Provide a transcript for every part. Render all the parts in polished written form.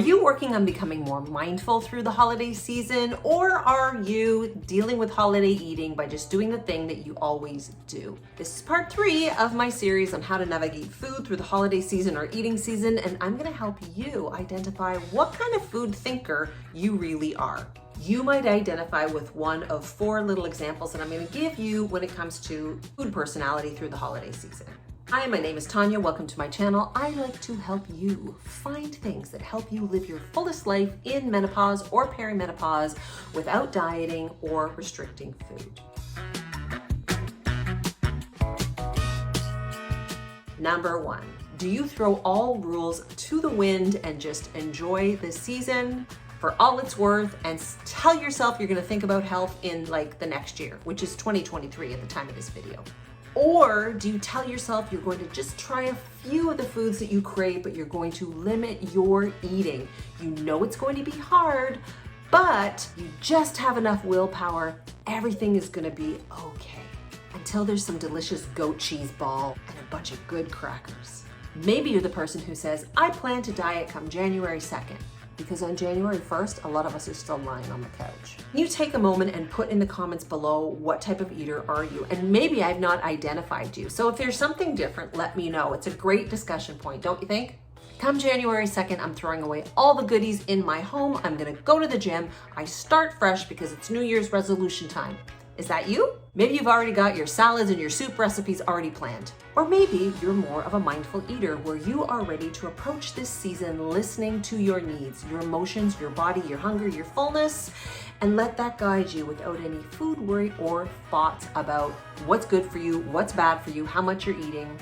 you working on becoming more mindful through the holiday season, or are you dealing with holiday eating by just doing the thing that you always do? This is part 3 of my series on how to navigate food through the holiday season or eating season, and I'm gonna help you identify what kind of food thinker you really are. You might identify with one of 4 little examples that I'm gonna give you when it comes to food personality through the holiday season. Hi, my name is Tanya. Welcome to my channel. I like to help you find things that help you live your fullest life in menopause or perimenopause without dieting or restricting food. Number 1, do you throw all rules to the wind and just enjoy the season for all it's worth and tell yourself you're gonna think about health in like the next year, which is 2023 at the time of this video? Or do you tell yourself you're going to just try a few of the foods that you crave, but you're going to limit your eating? You know it's going to be hard, but you just have enough willpower. Everything is going to be okay until there's some delicious goat cheese ball and a bunch of good crackers. Maybe you're the person who says, I plan to diet come January 2nd. Because on January 1st, a lot of us are still lying on the couch. Can you take a moment and put in the comments below what type of eater are you? And maybe I've not identified you. So if there's something different, let me know. It's a great discussion point, don't you think? Come January 2nd, I'm throwing away all the goodies in my home. I'm gonna go to the gym. I start fresh because it's New Year's resolution time. Is that you? Maybe you've already got your salads and your soup recipes already planned. Or maybe you're more of a mindful eater where you are ready to approach this season listening to your needs, your emotions, your body, your hunger, your fullness, and let that guide you without any food worry or thoughts about what's good for you, what's bad for you, how much you're eating,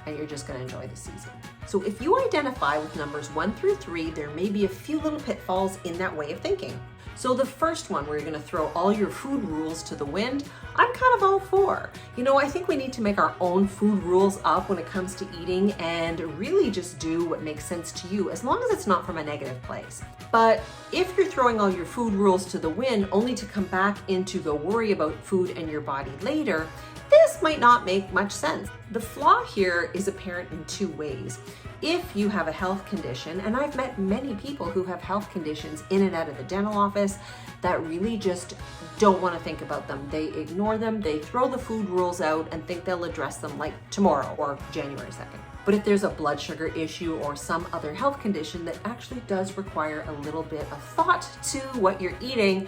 and you're just gonna enjoy the season. So if you identify with numbers 1 through 3, there may be a few little pitfalls in that way of thinking. So the first one, where you're gonna throw all your food rules to the wind, I'm kind of all for. You know, I think we need to make our own food rules up when it comes to eating and really just do what makes sense to you, as long as it's not from a negative place. But if you're throwing all your food rules to the wind only to come back into the worry about food and your body later, this might not make much sense. The flaw here is apparent in 2 ways. If you have a health condition, and I've met many people who have health conditions in and out of the dental office that really just don't want to think about them. They ignore them, they throw the food rules out and think they'll address them like tomorrow or January 2nd. But if there's a blood sugar issue or some other health condition that actually does require a little bit of thought to what you're eating,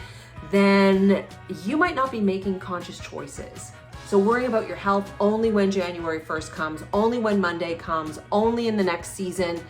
then you might not be making conscious choices. So worrying about your health only when January 1st comes, only when Monday comes, only in the next season,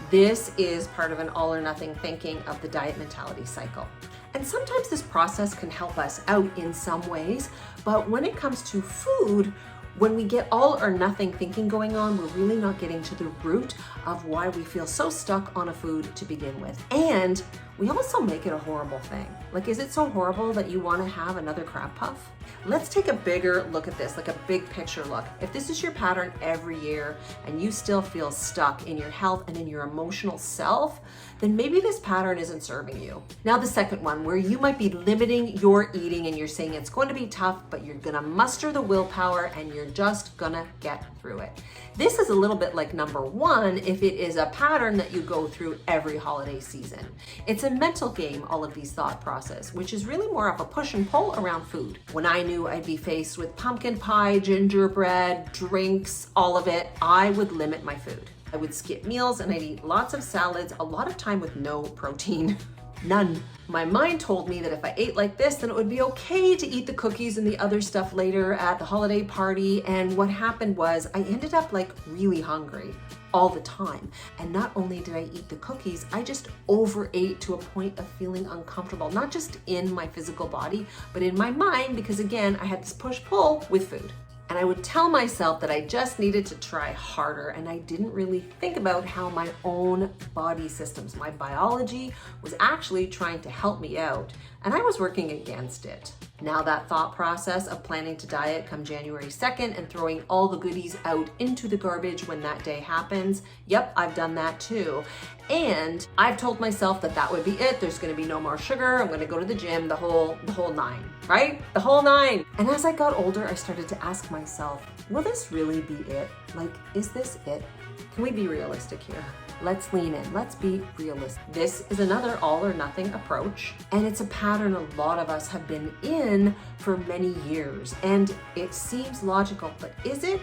this is part of an all or nothing thinking of the diet mentality cycle. And sometimes this process can help us out in some ways, but when it comes to food, when we get all or nothing thinking going on, we're really not getting to the root of why we feel so stuck on a food to begin with. And we also make it a horrible thing. Like, is it so horrible that you want to have another crab puff? Let's take a bigger look at this, like a big picture look. If this is your pattern every year and you still feel stuck in your health and in your emotional self, then maybe this pattern isn't serving you. Now the second one, where you might be limiting your eating and you're saying it's going to be tough, but you're gonna muster the willpower and you're just gonna get through it. This is a little bit like number 1 if it is a pattern that you go through every holiday season. It's a mental game, all of these thought process, which is really more of a push and pull around food. When I knew I'd be faced with pumpkin pie, gingerbread, drinks, all of it, I would limit my food. I would skip meals and I'd eat lots of salads, a lot of time with no protein. None. My mind told me that if I ate like this, then it would be okay to eat the cookies and the other stuff later at the holiday party. And what happened was I ended up like really hungry all the time. And not only did I eat the cookies, I just overate to a point of feeling uncomfortable, not just in my physical body, but in my mind, because again, I had this push-pull with food. And I would tell myself that I just needed to try harder, and I didn't really think about how my own body systems, my biology, was actually trying to help me out, and I was working against it. Now that thought process of planning to diet come January 2nd and throwing all the goodies out into the garbage when that day happens, yep, I've done that too. And I've told myself that that would be it. There's gonna be no more sugar. I'm gonna go to the gym, the whole 9, right? The whole 9. And as I got older, I started to ask myself, will this really be it? Like, is this it? Can we be realistic here? Let's lean in. Let's be realistic. This is another all or nothing approach, and it's a pattern a lot of us have been in for many years. And it seems logical, but is it?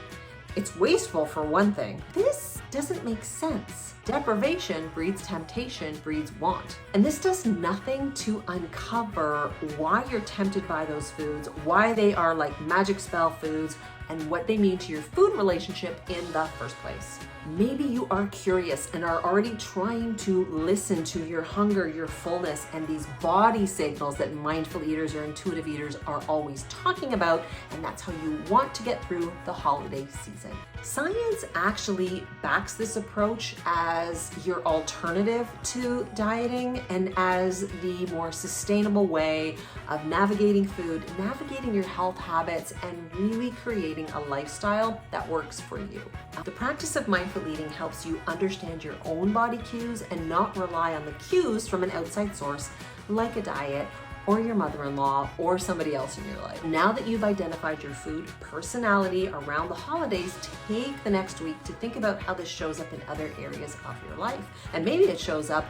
It's wasteful for one thing. This doesn't make sense. Deprivation breeds temptation, breeds want. And this does nothing to uncover why you're tempted by those foods, why they are like magic spell foods, and what they mean to your food relationship in the first place. Maybe you are curious and are already trying to listen to your hunger, your fullness, and these body signals that mindful eaters or intuitive eaters are always talking about, and that's how you want to get through the holiday season. Science actually backs this approach as your alternative to dieting and as the more sustainable way of navigating food, navigating your health habits, and really creating a lifestyle that works for you. The practice of mindful eating helps you understand your own body cues and not rely on the cues from an outside source like a diet or your mother-in-law or somebody else in your life. Now that you've identified your food personality around the holidays, take the next week to think about how this shows up in other areas of your life. And maybe it shows up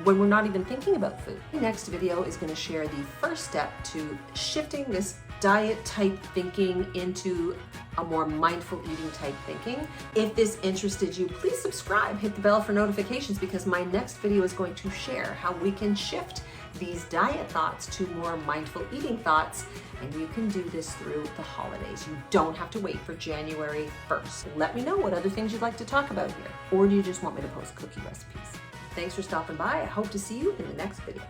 when we're not even thinking about food. The next video is going to share the first step to shifting this diet type thinking into a more mindful eating type thinking. If this interested you, please subscribe, hit the bell for notifications, because my next video is going to share how we can shift these diet thoughts to more mindful eating thoughts, and you can do this through the holidays. You don't have to wait for January 1st. Let me know what other things you'd like to talk about here, or do you just want me to post cookie recipes? Thanks for stopping by. I hope to see you in the next video.